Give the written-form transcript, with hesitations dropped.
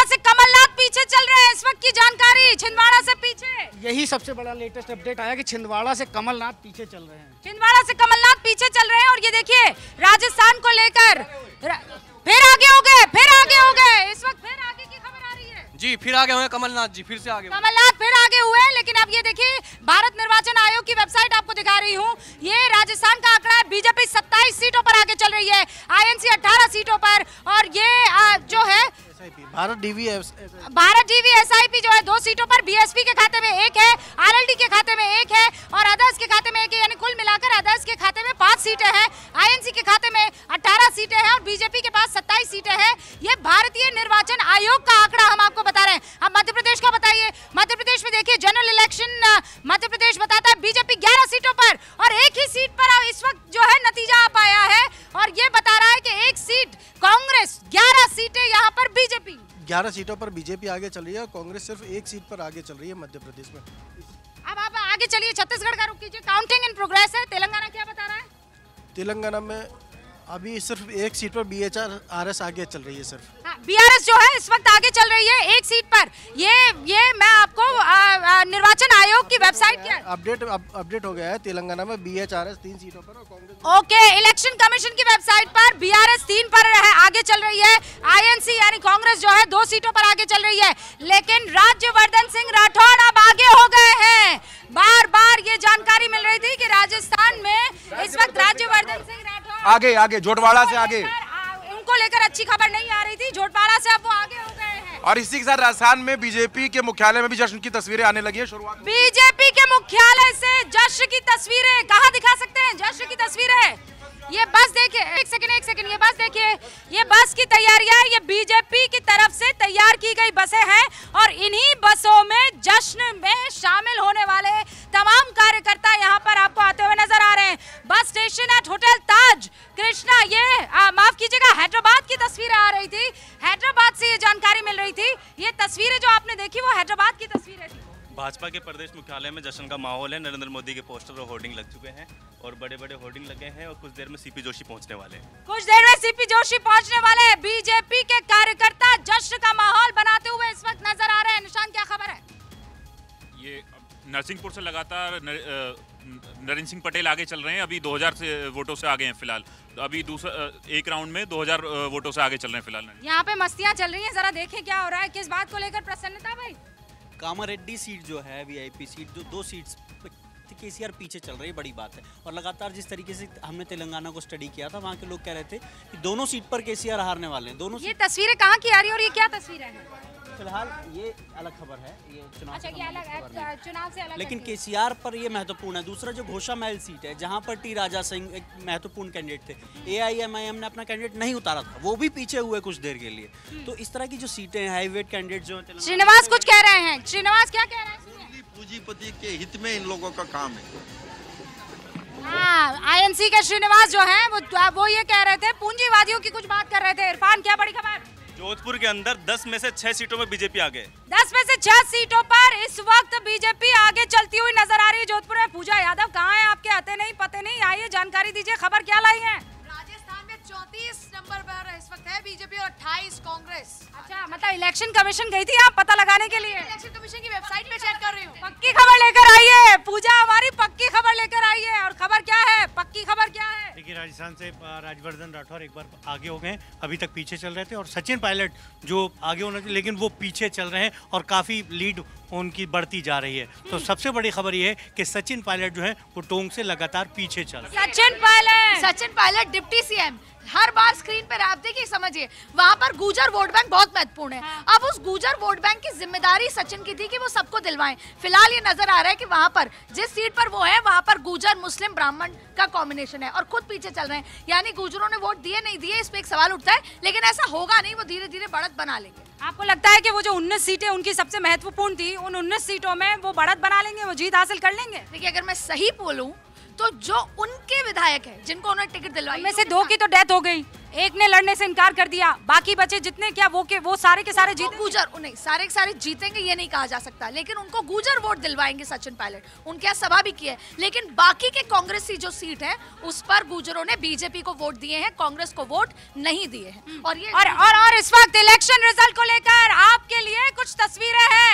से कमलनाथ पीछे चल रहे हैं, इस वक्त की जानकारी छिंदवाड़ा से पीछे। यही सबसे बड़ा लेटेस्ट अपडेट आया कि छिंदवाड़ा से कमलनाथ पीछे चल रहे हैं। छिंदवाड़ा से कमलनाथ पीछे चल रहे हैं और ये देखिए राजस्थान को लेकर फिर आगे हो गए, फिर आगे हो गए, इस वक्त फिर आगे की खबर आ रही है। जी फिर आगे हुए कमलनाथ जी, फिर से आगे कमलनाथ फिर आगे हुए। लेकिन अब ये देखिए भारत निर्वाचन आयोग की वेबसाइट आपको दिखा रही हूँ, ये राजस्थान का आंकड़ा है। बीजेपी 27 सीटों पर आगे चल रही है, आईएनसी 18 सीटों पर, और ये जो है भारत डीवी एसआईपी जो है 2 सीटों पर, बीएसपी के खाते में 1 है, आरएलडी के खाते में 1 है और अदर्स के खाते में 1 है, यानी कुल मिलाकर अदर्स के खाते में 5 सीटें हैं, आईएनसी के खाते में 18 सीटें हैं और बीजेपी के पास 27 सीटें हैं। ये भारतीय निर्वाचन आयोग का आंकड़ा हम आपको बता रहे हैं। अब मध्य प्रदेश का बताइए। मध्य प्रदेश में देखिए जनरल इलेक्शन मध्य प्रदेश बताता है बीजेपी 11 सीटों पर और 1 ही सीट पर इस वक्त जो है नतीजा आ पाया है और ये बता रहा है कि 1 सीट कांग्रेस, 11 सीटें यहाँ पर बीजेपी। 11 सीटों पर बीजेपी आगे चल रही है, कांग्रेस सिर्फ 1 सीट पर आगे चल रही है मध्य प्रदेश में। अब आप आगे चलिए, छत्तीसगढ़ का रुख कीजिए, काउंटिंग इन प्रोग्रेस है। तेलंगाना क्या बता रहा है? तेलंगाना में अभी सिर्फ 1 सीट पर BHRS आगे चल रही है सिर्फ। बीआरएस जो है इस वक्त आगे चल रही है 1 सीट पर। ये मैं आपको निर्वाचन आयोग की वेबसाइट की अपडेट हो गया है। तेलंगाना में BHRS 3 सीटों पर और कांग्रेस ओके, इलेक्शन कमीशन की वेबसाइट पर बीआरएस 3 पर है, आगे चल रही है। आईएनसी यानी कांग्रेस जो है 2 सीटों पर आगे चल रही है, लेकिन राज्यवर्धन सिंह राठौड़ अब आगे हो गए हैं। बार बार ये जानकारी मिल रही थी कि राजस्थान में इस वक्त राज्यवर्धन सिंह राठौड़ आगे जोटवाड़ा से आगे, उनको लेकर अच्छी खबर नहीं आ रही थी, जोटवाड़ा से अब वो आगे हो गए हैं। और इसी के साथ राजस्थान में बीजेपी के मुख्यालय में भी जश्न की तस्वीरें आने लगी है। शुरुआत बीजेपी के मुख्यालय से जश्न की तस्वीरें कहाँ दिखा सकते हैं? जश्न की तस्वीरें, ये बस देखिए, एक सेकंड, ये बस देखिए, ये बस की तैयारियां है, ये बीजेपी की तरफ से तैयार की गई बसें हैं और इन्हीं बसों में जश्न में शामिल होने वाले तमाम कार्यकर्ता यहाँ पर आपको आते हुए नजर आ रहे हैं। बस स्टेशन एट होटल ताज कृष्णा, ये माफ कीजिएगा हैदराबाद की तस्वीरें आ रही थी, हैदराबाद से ये जानकारी मिल रही थी। ये तस्वीरें जो आपने देखी वो हैदराबाद की तस्वीरें थी। भाजपा के प्रदेश मुख्यालय में जश्न का माहौल है, नरेंद्र मोदी के पोस्टर और होर्डिंग लग चुके हैं और बड़े बड़े होर्डिंग लगे हैं और कुछ देर में सीपी जोशी पहुंचने वाले हैं। कुछ देर में सीपी जोशी पहुंचने वाले हैं। बीजेपी के कार्यकर्ता जश्न का माहौल बनाते हुए इस वक्त नजर आ रहे हैं। निशान, क्या खबर है? ये नरसिंहपुर से लगातार नरेंद्र सिंह पटेल आगे चल रहे हैं, अभी 2000 से वोटों से आगे हैं फिलहाल। तो अभी एक राउंड में 2000 वोटों से आगे चल रहे हैं फिलहाल। यहाँ पे मस्तियाँ चल रही हैं, जरा देखें क्या हो रहा है, किस बात को लेकर प्रसन्नता भाई? कामारेड्डी सीट जो है वीआईपी सीट, जो 2 सीट्स केसीआर पीछे चल रही है, बड़ी बात है। और लगातार जिस तरीके से हमने तेलंगाना को स्टडी किया था, वहाँ के लोग कह रहे थे कि दोनों सीट पर केसीआर हारने वाले हैं। दोनों ये तस्वीरें कहाँ की आ रही है और ये क्या तस्वीरें हैं? फिलहाल ये अलग खबर है, ये चुनाव अच्छा, ये अलग चुनाव से अलग, लेकिन केसीआर पर ये महत्वपूर्ण है। दूसरा जो घोषा महल सीट है, जहाँ पर टी राजा सिंह एक महत्वपूर्ण कैंडिडेट थे, AIMIM ने अपना कैंडिडेट नहीं उतारा था, वो भी पीछे हुए कुछ देर के लिए। तो इस तरह की जो सीटें हैं, हाईवेट कैंडिडेट जो है। श्रीनिवास कुछ कह रहे हैं, श्रीनिवास क्या कह रहे हैं? पूंजीपति के हित में इन लोगों का काम है। हाँ, आईएनसी के श्रीनिवास जो है वो ये कह रहे थे, पूंजीवादियों की कुछ बात कर रहे थे। इरफान, क्या बड़ी खबर? जोधपुर के अंदर 10 में से 6 सीटों में बीजेपी आगे। 10 में से 6 सीटों पर इस वक्त बीजेपी आगे चलती हुई नजर आ रही है। जोधपुर में पूजा यादव कहाँ है? आपके आते नहीं पते नहीं, आइए जानकारी दीजिए, खबर क्या लाई है? राजस्थान में 34 नंबर पर इस वक्त है बीजेपी और 28 कांग्रेस। अच्छा, मतलब इलेक्शन कमीशन गई थी आप पता लगाने के लिए? इलेक्शन कमीशन की वेबसाइट पे चेक कर रही हूँ। पक्की खबर लेकर आइए पूजा, हमारी पक्की खबर लेकर आइए। और खबर क्या है, पक्की खबर क्या है? देखिए, राजस्थान से राज्यवर्धन राठौर एक बार आगे हो गए, अभी तक पीछे चल रहे थे, और सचिन पायलट जो आगे होना चाहिए लेकिन वो पीछे चल रहे हैं और काफी लीड उनकी बढ़ती जा रही है। तो सबसे बड़ी खबर ये है कि सचिन पायलट जो है वो टोंक से लगातार पीछे चल रहे हैं। सचिन पायलट डिप्टी सीएम, हर बार स्क्रीन पर आप देखिए, समझिए वहाँ पर गुर्जर वोट बैंक बहुत महत्वपूर्ण है। हाँ। अब उस गुर्जर वोट बैंक की जिम्मेदारी सचिन की थी कि वो सबको दिलवाएं। फिलहाल ये नजर आ रहा है कि वहाँ पर जिस सीट पर वो है, वहाँ पर गुर्जर मुस्लिम ब्राह्मण का कॉम्बिनेशन है और खुद पीछे चल रहे हैं। यानी गुर्जरों ने वोट दिए नहीं दिए, इस पे एक सवाल उठता है, लेकिन ऐसा होगा नहीं, वो धीरे धीरे बढ़त बना लेंगे। आपको लगता है कि वो जो 19 सीटें उनकी सबसे महत्वपूर्ण थी, उन 19 सीटों में वो बढ़त बना लेंगे, वो जीत हासिल कर लेंगे? देखिए, अगर मैं सही बोलूं तो जो उनके विधायक है जिनको उन्होंने टिकट दिलवाई, में से 2 की तो डेथ हो गई, एक ने लड़ने से इनकार कर दिया, बाकी बचे जितने क्या वो सारे के सारे जीते। गुजर नहीं, सारे के सारे जीतेंगे ये नहीं कहा जा सकता, लेकिन उनको गुजर वोट दिलवाएंगे सचिन पायलट। उनके यहाँ सभा भी की है, लेकिन बाकी के कांग्रेसी जो सीट है उस पर गुजरों ने बीजेपी को वोट दिए हैं, कांग्रेस को वोट नहीं दिए हैं। और ये और इस वक्त इलेक्शन रिजल्ट को लेकर आपके लिए कुछ तस्वीरें हैं